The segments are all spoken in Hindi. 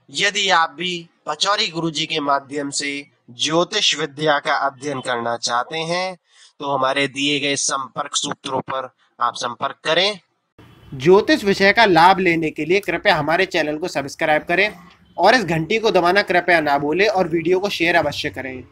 यदि आप भी पचौरी गुरुजी के माध्यम से ज्योतिष विद्या का अध्ययन करना चाहते हैं तो हमारे दिए गए संपर्क सूत्रों पर आप संपर्क करें। ज्योतिष विषय का लाभ लेने के लिए कृपया हमारे चैनल को सब्सक्राइब करें और इस घंटी को दबाना कृपया ना भूलें और वीडियो को शेयर अवश्य करें।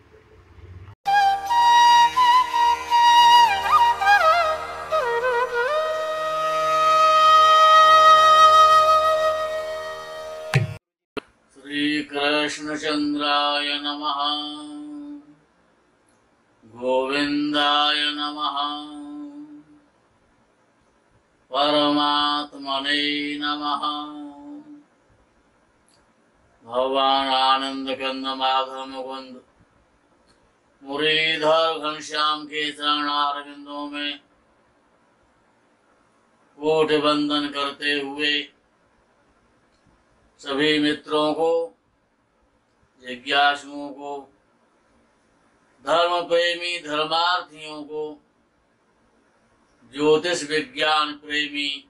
श्री कृष्णचंद्राय नमः। गोविंदाय नमः। परमात्मने नमः। भगवान आनंद कंद माधव मुकुंद मुरलीधर घनश्याम के चरणारविंदों में कोटि वंदन करते हुए सभी मित्रों को, जिज्ञासुओं को, धर्म प्रेमी धर्मार्थियों को, ज्योतिष विज्ञान प्रेमी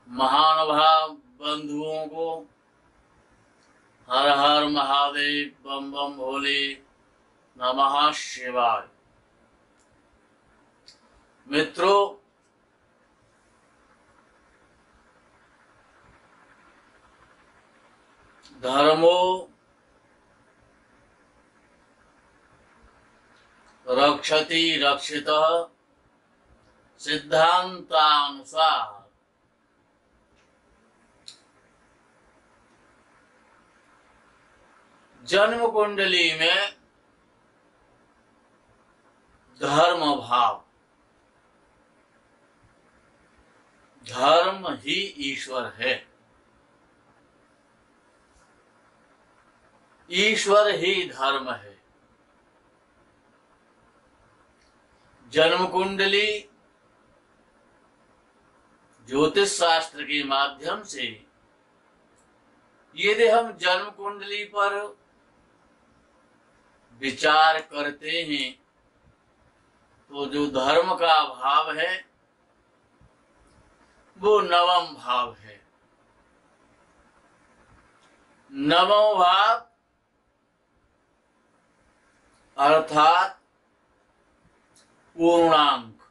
महानुभाव बंधुओं को हर हर महादेव बम बम भोले नमः शिवाय। मित्रों, धर्मो रक्षति रक्षितः सिद्धांतानुसार। जन्म कुंडली में धर्म भाव, धर्म ही ईश्वर है, ईश्वर ही धर्म है। जन्म कुंडली ज्योतिष शास्त्र के माध्यम से यदि हम जन्म कुंडली पर विचार करते हैं तो जो धर्म का भाव है वो नवम भाव है। नवम भाव अर्थात पूर्णांक,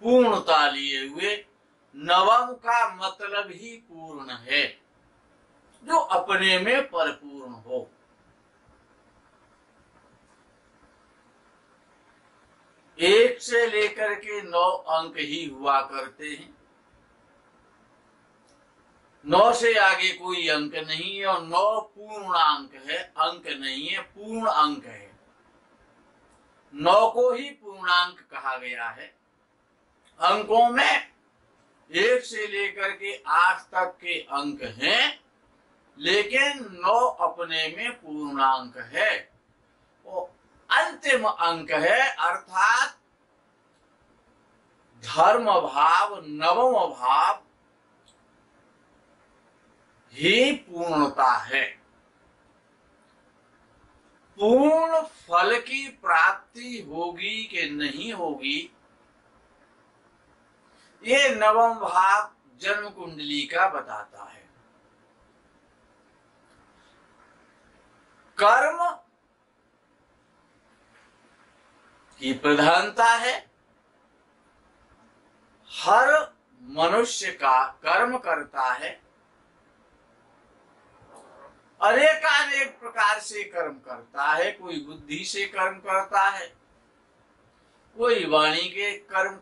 पूर्णता लिए हुए। नवम का मतलब ही पूर्ण है, जो अपने में परिपूर्ण हो। एक से लेकर के 9 अंक ही हुआ करते हैं। 9 से आगे कोई अंक नहीं है और 9 पूर्णांक है, अंक नहीं है, पूर्ण अंक है। 9 को ही पूर्णांक कहा गया है। अंकों में 1 से लेकर के 8 तक के अंक हैं, लेकिन 9 अपने में पूर्णांक है। वो अंतिम अंक है, अर्थात धर्म भाव, नवम भाव ही पूर्णता है। पूर्ण फल की प्राप्ति होगी कि नहीं होगी, ये नवम भाव जन्म कुंडली का बताता है। कर्म की प्रधानता है। हर मनुष्य का कर्म करता है, अनेकानेक प्रकार से कर्म करता है। कोई बुद्धि से कर्म करता है, कोई वाणी के कर्म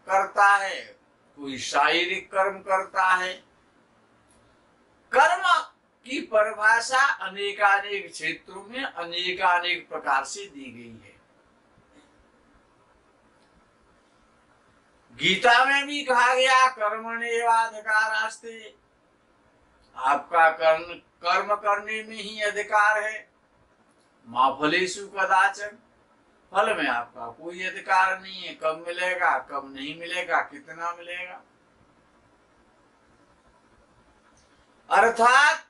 करता है, कोई शारीरिक कर्म करता है। कर्म की परिभाषा अनेकानेक क्षेत्रों में अनेकानेक प्रकार से दी गई है। गीता में भी कहा गया कर्मण्येवाधिकारस्ते, आपका कर्म करने में ही अधिकार है। मा फलेषु कदाचन, फल में आपका कोई अधिकार नहीं है। कब मिलेगा, कब नहीं मिलेगा, कितना मिलेगा। अर्थात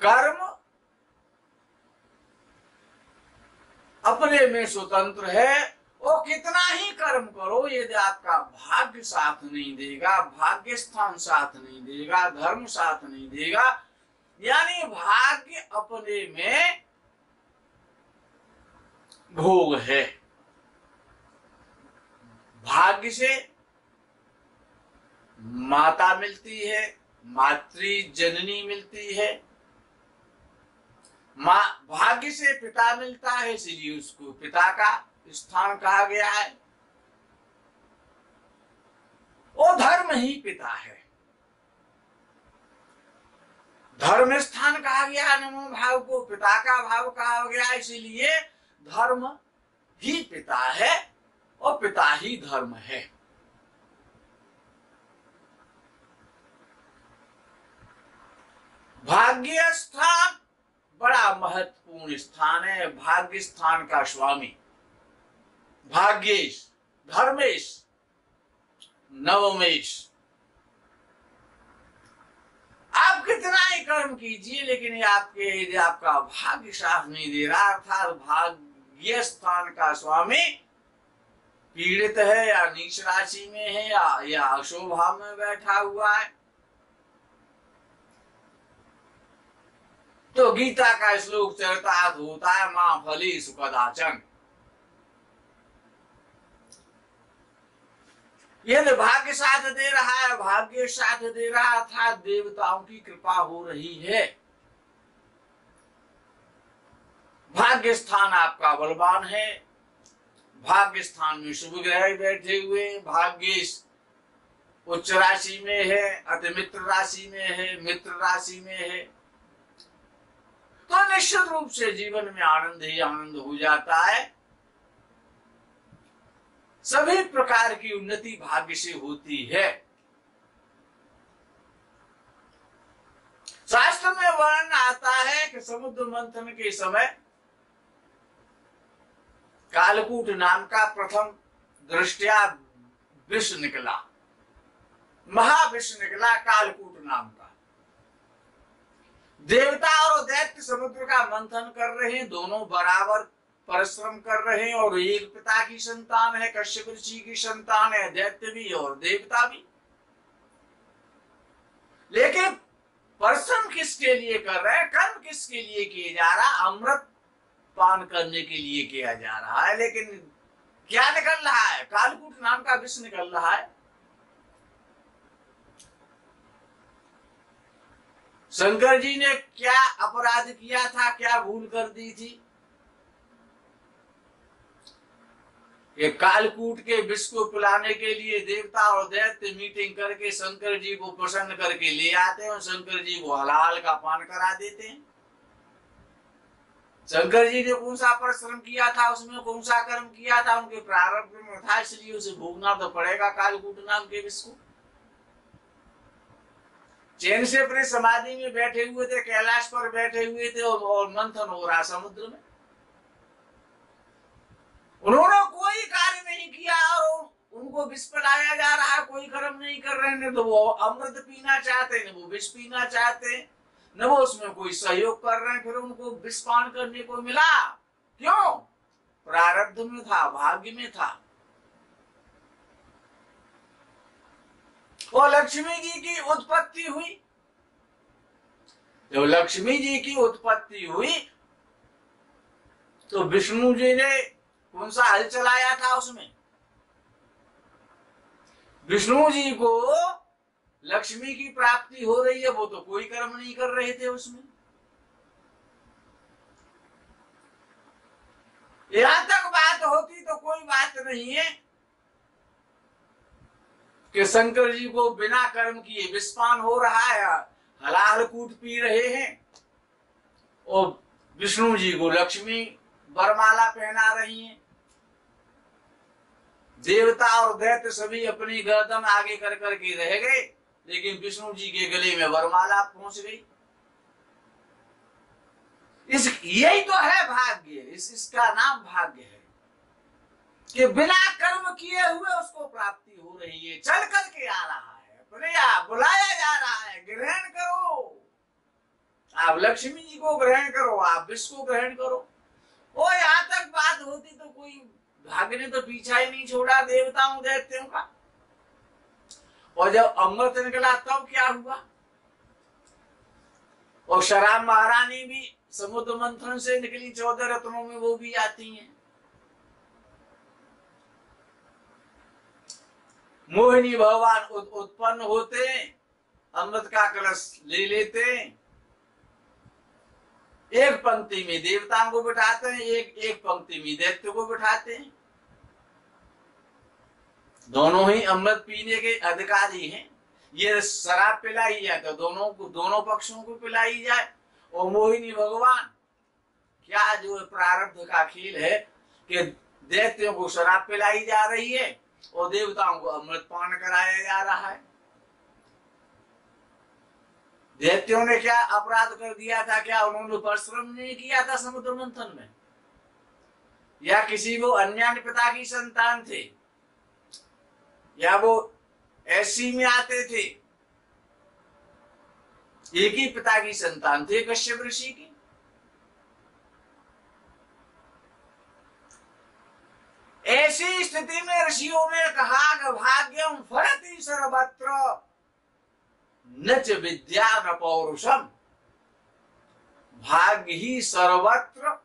कर्म अपने में स्वतंत्र है वो कितना ही कर्म करो, यदि आपका भाग्य साथ नहीं देगा, भाग्य स्थान साथ नहीं देगा, धर्म साथ नहीं देगा, यानी भाग्य अपने में भोग है। भाग्य से माता मिलती है, मातृ जननी मिलती है, भाग्य से पिता मिलता है, इसलिए उसको पिता का स्थान कहा गया है। वो धर्म ही पिता है, धर्म स्थान कहा गया, नमो भाव को पिता का भाव कहा गया, इसीलिए धर्म ही पिता है और पिता ही धर्म है। भाग्य स्थान बड़ा महत्वपूर्ण स्थान है। भाग्य स्थान का स्वामी भाग्येश, धर्मेश, नवमेश। आप कितना ही कर्म कीजिए, लेकिन यदि आपका भाग्य साथ नहीं दे रहा, अर्थात भाग्य स्थान का स्वामी पीड़ित है या नीच राशि में है या अशोभाव में बैठा हुआ है, तो गीता का श्लोक चरितार्थ होता है, मां फली सुखदाचन। यदि भाग्य साथ दे रहा है, भाग्य साथ दे रहा, अर्थात देवताओं की कृपा हो रही है, भाग्य स्थान आपका बलवान है, भाग्य स्थान में शुभ ग्रह बैठे हुए, भाग्य उच्च राशि में है, अति मित्र राशि में है, मित्र राशि में है, तो निश्चित रूप से जीवन में आनंद ही आनंद हो जाता है। सभी प्रकार की उन्नति भाग्य से होती है। शास्त्र में वर्णन आता है कि समुद्र मंथन के समय कालकूट नाम का प्रथम दृष्टया विष निकला, महाविष निकला कालकूट नाम का। देवता और दैत्य समुद्र का मंथन कर रहे हैं, दोनों बराबर परिश्रम कर रहे हैं, और एक पिता की संतान है, कश्यप ऋषि की संतान है, दैत्य भी और देवता भी। लेकिन परिश्रम किसके लिए कर रहे हैं, कर्म किसके लिए किया जा रहा है, अमृत पान करने के लिए किया जा रहा है। लेकिन क्या निकल रहा है, कालकूट नाम का विष निकल रहा है। शंकर जी ने क्या अपराध किया था, क्या भूल कर दी थी, ये कालकूट के विष को पिलाने के लिए देवता और दैत्य मीटिंग करके शंकर जी को प्रसन्न करके ले आते हैं और शंकर जी को हलाल का पान करा देते हैं। शंकर जी ने कौन सा परिश्रम किया था, उसमें कौन सा कर्म किया था, उनके प्रारब्ध में था, इसलिए उसे भोगना तो पड़ेगा कालकूट नाम के विष को। चैन से अपने समाधि में बैठे हुए थे, कैलाश पर बैठे हुए थे, और मंथन हो रहा समुद्र में। उन्होंने कोई कार्य नहीं किया और उनको विष पिलाया जा रहा है, कोई कर्म नहीं कर रहे हैं। तो वो अमृत पीना चाहते हैं, वो विष पीना चाहते हैं, न वो उसमें कोई सहयोग कर रहे हैं, फिर उनको विष पान करने को मिला। क्यों? प्रारब्ध में था, भाग्य में था। और लक्ष्मी जी की उत्पत्ति हुई। जब लक्ष्मी जी की उत्पत्ति हुई तो विष्णु जी ने कौन सा हल चलाया था उसमें? विष्णु जी को लक्ष्मी की प्राप्ति हो रही है, वो तो कोई कर्म नहीं कर रहे थे उसमें। यहां तक बात होती तो कोई बात नहीं है कि शंकर जी को बिना कर्म किए विषपान हो रहा है, हलाल कूट पी रहे हैं, और विष्णु जी को लक्ष्मी वरमाला पहना रही हैं। देवता और दैत्य सभी अपनी गर्दन आगे कर करके रह गए, लेकिन विष्णु जी के गले में वरमाला पहुंच गई। यही तो है भाग्य, इसका नाम भाग्य है कि बिना कर्म किए हुए उसको प्राप्ति हो रही है, चल करके आ रहा है, बुलाया जा रहा है, ग्रहण करो। आप लक्ष्मी जी को ग्रहण करो, आप विश्व को ग्रहण करो। और यहां तक बात होती तो कोई भाग्य ने तो पीछा ही नहीं छोड़ा देवताओं दैत्यों का। और जब अमृत निकला तब क्या हुआ? और शराब महारानी भी समुद्र मंथन से निकली, 14 रत्नों में वो भी आती हैं। मोहिनी भगवान उत्पन्न होते, अमृत का कलश ले लेते, एक पंक्ति में देवताओं को बिठाते हैं, एक पंक्ति में दैत्य को बिठाते हैं। दोनों ही अमृत पीने के अधिकारी हैं। ये शराब पिलाई जाए तो दोनों पक्षों को पिलाई जाए। और मोहिनी भगवान क्या जो प्रारब्ध का खेल है कि दैत्यों को शराब पिलाई जा रही है और देवताओं को अमृत पान कराया जा रहा है। दैत्यों ने क्या अपराध कर दिया था? क्या उन्होंने परिश्रम नहीं किया था समुद्र मंथन में? या किसी वो अन्य पिता की संतान थे, या वो ऐसी में आते थे? एक ही पिता की संतान थे, कश्यप ऋषि की। ऐसी स्थिति में ऋषियों ने कहा कि भाग्यम फलति सर्वत्र न च विद्या न पौरुषम। भाग्य ही सर्वत्र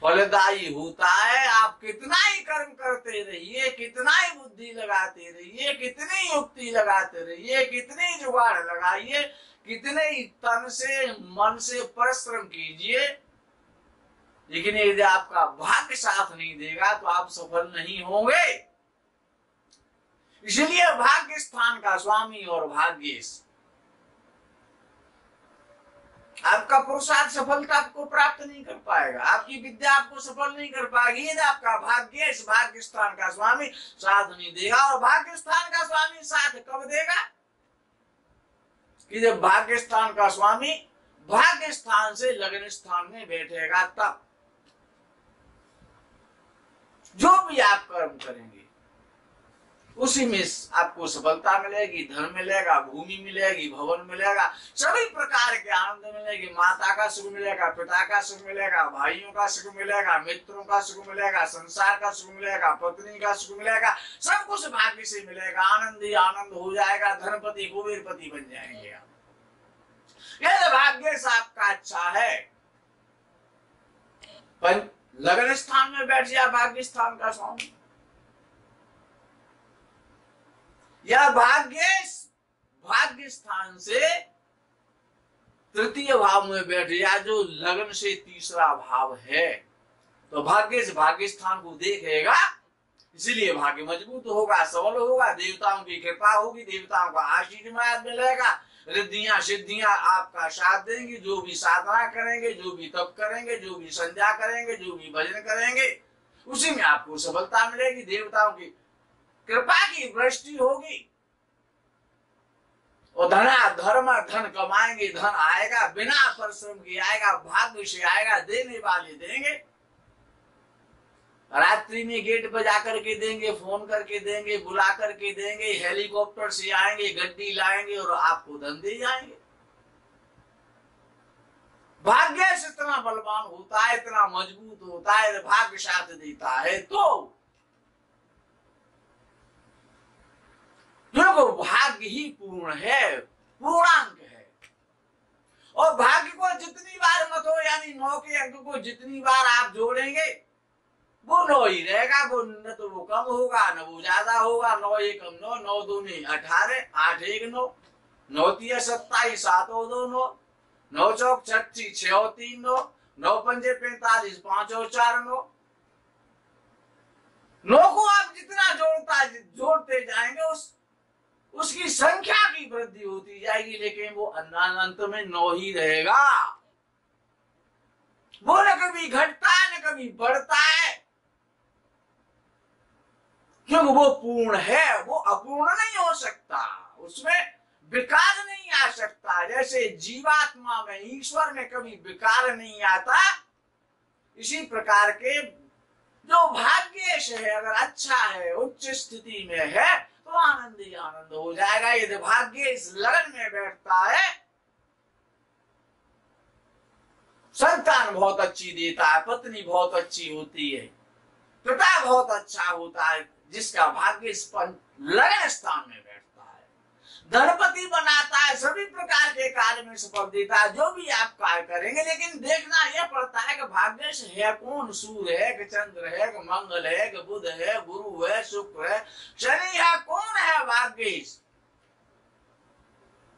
फलदायी होता है। आप कितना ही कर्म करते रहिए, कितना ही बुद्धि लगाते रहिए, कितनी युक्ति लगाते रहिए, कितनी जुगाड़ लगाइए, कितने ही तन से मन से परिश्रम कीजिए, लेकिन यदि आपका भाग्य साथ नहीं देगा तो आप सफल नहीं होंगे। इसलिए भाग्य स्थान का स्वामी और भाग्येश आपका पुरुषार्थ सफलता को प्राप्त नहीं कर पाएगा, आपकी विद्या आपको सफल नहीं कर पाएगी यदि आपका भाग्येश भाग्य स्थान का स्वामी साथ नहीं देगा। और भाग्य स्थान का स्वामी साथ कब देगा? कि जब भाग्य स्थान का स्वामी भाग्य स्थान से लग्न स्थान में बैठेगा, तब जो भी आप कर्म करेंगे उसी में आपको सफलता मिलेगी, धन मिलेगा, भूमि मिलेगी, भवन मिलेगा, सभी प्रकार के आनंद मिलेगी। माता का सुख मिलेगा, पिता का सुख मिलेगा, भाइयों का सुख मिलेगा, मित्रों का सुख मिलेगा, संसार का सुख मिलेगा, पत्नी का सुख मिलेगा, सब कुछ भाग्य से मिलेगा। आनंद ही आनंद हो जाएगा, धनपति कुबेरपति बन जाएंगे आप। यह भाग्य से आपका अच्छा है। लग्न स्थान में बैठ जाए भाग्य स्थान का स्वामी, या भाग्य स्थान से तृतीय भाव में बैठ या जो लग्न से तीसरा भाव है, तो भाग्य से भाग्य स्थान को देखेगा, इसीलिए भाग्य मजबूत होगा, सबल होगा, देवताओं की कृपा होगी, देवताओं का आशीर्वाद मिलेगा, रिद्धियां सिद्धियां आपका साथ देंगी। जो भी साधना करेंगे, जो भी तप करेंगे, जो भी संध्या करेंगे, जो भी भजन करेंगे, उसी में आपको सफलता मिलेगी। देवताओं की कृपा की वृष्टि होगी और धन कमाएंगे, धन आएगा, बिना परिश्रम के आएगा, भाग्य से आएगा, देने वाले देंगे। रात्रि में गेट पर जाकर के देंगे, फोन करके देंगे, बुला करके देंगे, हेलीकॉप्टर से आएंगे, गड्डी लाएंगे और आपको धन दे जाएंगे। भाग्य से इतना बलवान होता है, इतना मजबूत होता है, भाग्य साथ देता है। तो क्योंकि भाग्य ही पूर्ण है, पूर्णांक है। और भाग्य को जितनी बार मत हो, यानी 9 के अंक को जितनी बार आप जोड़ेंगे वो 9 ही रहेगा। वो न तो वो कम होगा न वो ज्यादा होगा। 9 1 9, 9 2 18, 8 1 9, 9 3 27, 7 2 9, 9 4 36, 6 3 9, 9 5 45, 5 4 9। 9 को आप जितना जोड़ते जाएंगे उसकी संख्या की वृद्धि होती जाएगी, लेकिन वो अंत में 9 ही रहेगा। वो न कभी घटता है न कभी बढ़ता है, क्योंकि वो पूर्ण है, वो अपूर्ण नहीं हो सकता, उसमें विकार नहीं आ सकता। जैसे जीवात्मा में, ईश्वर में कभी विकार नहीं आता, इसी प्रकार के जो भाग्येश है, अगर अच्छा है, उच्च स्थिति में है, तो आनंद ही आनंद हो जाएगा। यदि भाग्य इस लगन में बैठता है, संतान बहुत अच्छी देता है, पत्नी बहुत अच्छी होती है, पिता बहुत अच्छा होता है जिसका भाग्य लगन स्थान में बैठता है, धनपति बनाता है, सभी प्रकार के कार्य में सफल देता है, जो भी आप कार्य करेंगे। लेकिन देखना यह पड़ता है कि भाग्य से है कौन, सूर्य है कि चंद्र है कि मंगल है कि बुध है, गुरु है, शुक्र है, शनि है, कौन है भाग्य,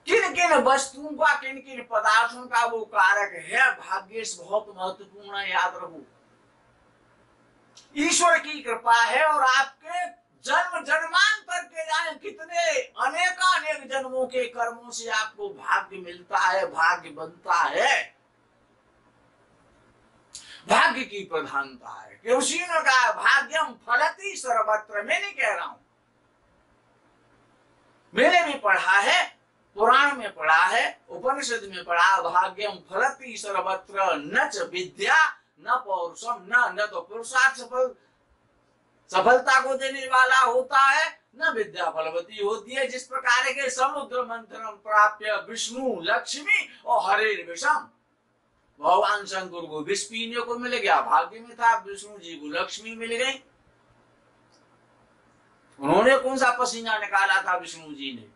किन किन वस्तुओं का, किन किन पदार्थों का वो कारक है। भाग्य बहुत महत्वपूर्ण है, याद रखो। ईश्वर की कृपा है और आपके जन्म जन्मांतर के जाने कितने अनेक जन्मों के कर्मों से आपको भाग्य मिलता है, भाग्य बनता है। भाग्य की प्रधानता है कि उसी ने कहा भाग्यम फलति सर्वत्र। मैं नहीं कह रहा हूं, मैंने भी पढ़ा है, पुराण में पढ़ा है, उपनिषद में पढ़ा, भाग्यम फलति सर्वत्र न च विद्या न पौरुषम, न तो पुरुषार्थ सफलता को देने वाला होता है, न विद्या फलवती होती है। जिस प्रकार के समुद्र मंथनम प्राप्य विष्णु लक्ष्मी और हरे विषम, भगवान शंकर को विष पीने को मिल गया, भाग्य में था, विष्णु जी को लक्ष्मी मिल गई। उन्होंने कौन सा पसीना निकाला था विष्णु जी ने,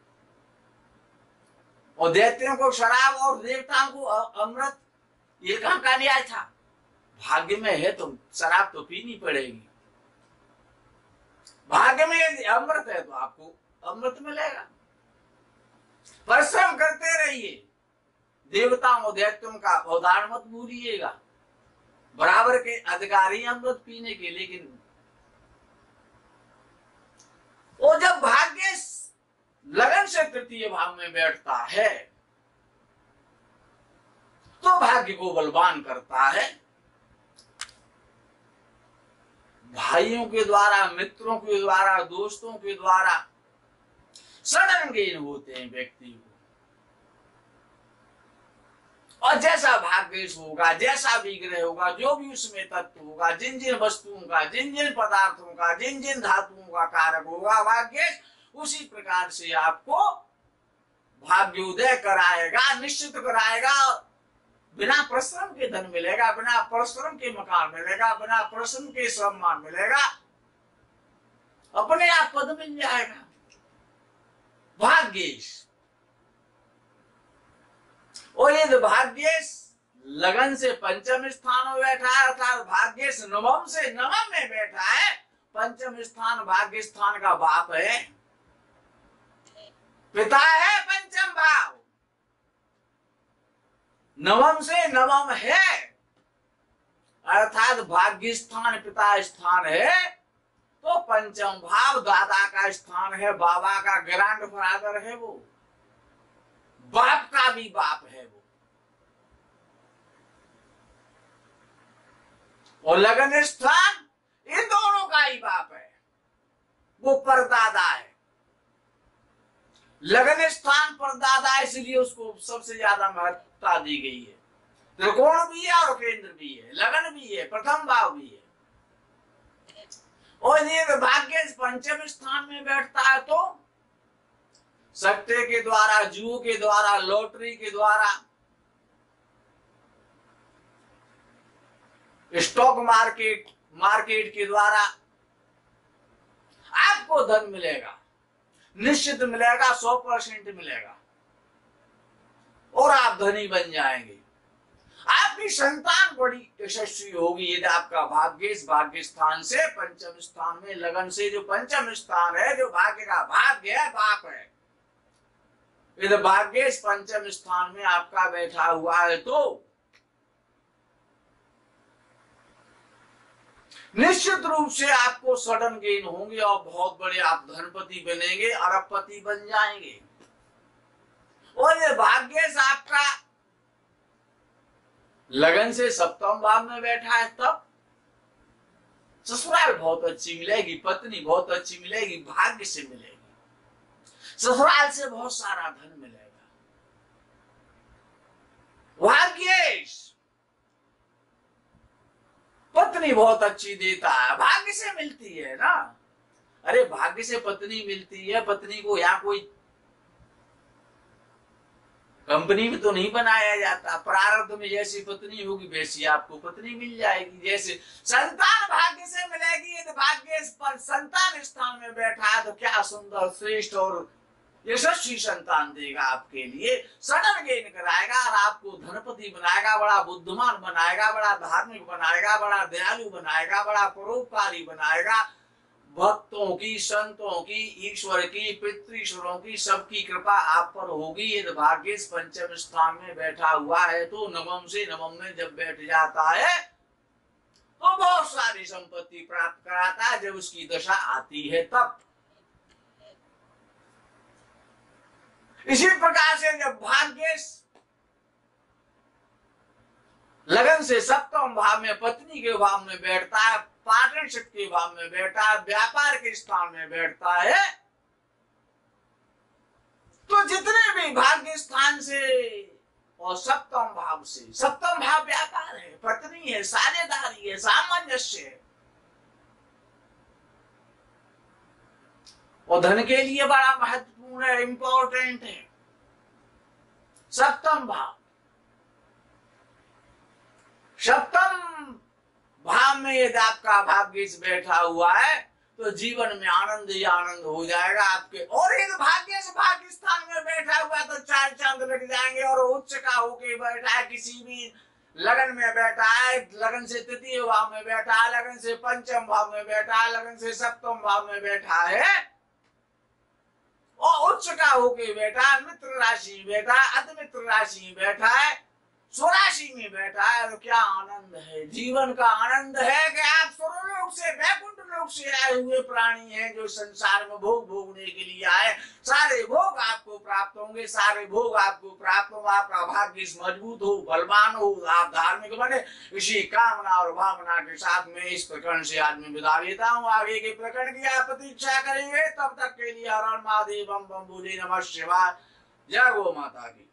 और दैत्यों को शराब और देवताओं को अमृत, ये कहां का न्याय था। भाग्य में है तो शराब तो पीनी पड़ेगी, भाग्य में यदि अमृत है तो आपको अमृत मिलेगा। परिश्रम करते रहिए, देवताओं और दैत्यों का उदाहरण मत भूलिएगा, बराबर के अधिकारी अमृत पीने के। लेकिन वो जब भाग्य लगन से तृतीय भाव में बैठता है तो भाग्य को बलवान करता है। भाइयों के द्वारा, मित्रों के द्वारा, दोस्तों के द्वारा सडन गेन होते हैं व्यक्ति को, और जैसा भाग्य होगा, जैसा भी ग्रह होगा, जो भी उसमें तत्व होगा, जिन जिन वस्तुओं का, जिन जिन पदार्थों का, जिन जिन धातुओं का कारक होगा भाग्य, उसी प्रकार से आपको भाग्योदय कराएगा, निश्चित कराएगा। बिना परिश्रम के धन मिलेगा, बिना परिश्रम के मकान मिलेगा, बिना परिश्रम के सम्मान मिलेगा, अपने आप पद मिल जाएगा। भाग्येश, और ये भाग्येश लगन से पंचम स्थान में बैठा है, अर्थात भाग्येश नवम से नवम में बैठा है। पंचम स्थान भाग्य स्थान का बाप है, पिता है पंचम भाव, नवम से नवम है, अर्थात भाग्य स्थान पिता स्थान है, तो पंचम भाव दादा का स्थान है, बाबा का ग्रैंड फादर है, वो बाप का भी बाप है वो। और लगन स्थान इन दोनों का ही बाप है, वो परदादा है। लगन स्थान परदादा, इसलिए उसको सबसे ज्यादा महत्वता दी गई है। त्रिकोण भी है और केंद्र भी है, लगन भी है, प्रथम भाव भी है। और ये भाग्य पंचम स्थान में बैठता है तो सट्टे के द्वारा, जुओ के द्वारा, लॉटरी के द्वारा, स्टॉक मार्केट के द्वारा आपको धन मिलेगा, निश्चित मिलेगा, 100% मिलेगा, और आप धनी बन जाएंगे। आपकी संतान बड़ी यशस्वी होगी यदि आपका भाग्य स्थान से पंचम स्थान में, लगन से जो पंचम स्थान है, जो भाग्य का भाग्य है, बाप है, यदि भाग्य पंचम स्थान में आपका बैठा हुआ है तो निश्चित रूप से आपको सडन गेन होंगे और बहुत बड़े आप धनपति बनेंगे, अरबपति बन जाएंगे। और ये भाग्य आपका लगन से सप्तम भाव में बैठा है, तब ससुराल बहुत अच्छी मिलेगी, पत्नी बहुत अच्छी मिलेगी, भाग्य से मिलेगी, ससुराल से बहुत सारा धन मिलेगा। भाग्येश पत्नी बहुत अच्छी देता है, भाग्य से मिलती है ना। अरे भाग्य से पत्नी मिलती है, पत्नी को यहाँ कोई कंपनी में तो नहीं बनाया जाता। प्रारब्ध में जैसी पत्नी होगी वैसी आपको पत्नी मिल जाएगी। जैसे संतान भाग्य से मिलेगी, यदि भाग्य पर संतान स्थान में बैठा है तो क्या सुंदर श्रेष्ठ और यशस्वी संतान देगा आपके लिए, सडन गेन कराएगा और आपको धनपति बनाएगा, बड़ा बुद्धिमान बनाएगा, बड़ा धार्मिक बनाएगा, बड़ा दयालु बनाएगा, बड़ा परोपकारी बनाएगा। भक्तों की, संतों की, ईश्वर की, पितृश्वरों की सबकी कृपा आप पर होगी। यदि भाग्य पंचम स्थान में बैठा हुआ है तो नवम से नवम में जब बैठ जाता है तो बहुत सारी संपत्ति प्राप्त कराता है। जब उसकी दशा आती है तब इसी प्रकार से जब भाग्य लगन से सप्तम भाव में पत्नी के भाव में बैठता है, पार्टनरशिप के भाव में बैठता है, व्यापार के स्थान में बैठता है, तो जितने भी भाग्य स्थान से और सप्तम भाव से, सप्तम भाव व्यापार है, पत्नी है, साझेदारी है, सामंजस्य है, और धन के लिए बड़ा महत्वपूर्ण है, इंपॉर्टेंट है सप्तम भाव। सप्तम भाव में यदि आपका भाग्य बैठा हुआ है तो जीवन में आनंद ही आनंद हो जाएगा आपके। और यदि भाग्य से भाग्य स्थान में बैठा हुआ तो चार चांद लग जाएंगे। और उच्च का होके बैठा है, किसी भी लगन में बैठा है, लगन से तृतीय भाव में बैठा है, लगन से पंचम भाव में बैठा है, लगन से सप्तम भाव में बैठा है, और उच्च का होके बैठा, मित्र राशि बैठा, अतिमित्र राशि बैठा है, स्वराशि में बैठा है, तो क्या आनंद है। जीवन का आनंद है कि आप स्वर्गलोक से, वैकुंठ लोक से आए हुए प्राणी हैं जो संसार में भोग भोगने के लिए आए। सारे भोग आपको प्राप्त होंगे, सारे भोग आपको प्राप्त होगा। आपका भाग्य मजबूत हो, बलवान हो, आप धार्मिक बने। इसी कामना और भावना के साथ में इस प्रकरण से आज मैं विदा लेता हूँ। आगे के प्रकरण की आप प्रतीक्षा करेंगे। तब तक के लिए हर हर महादेव बम बम बोले नमः शिवाय। जय गो माता की।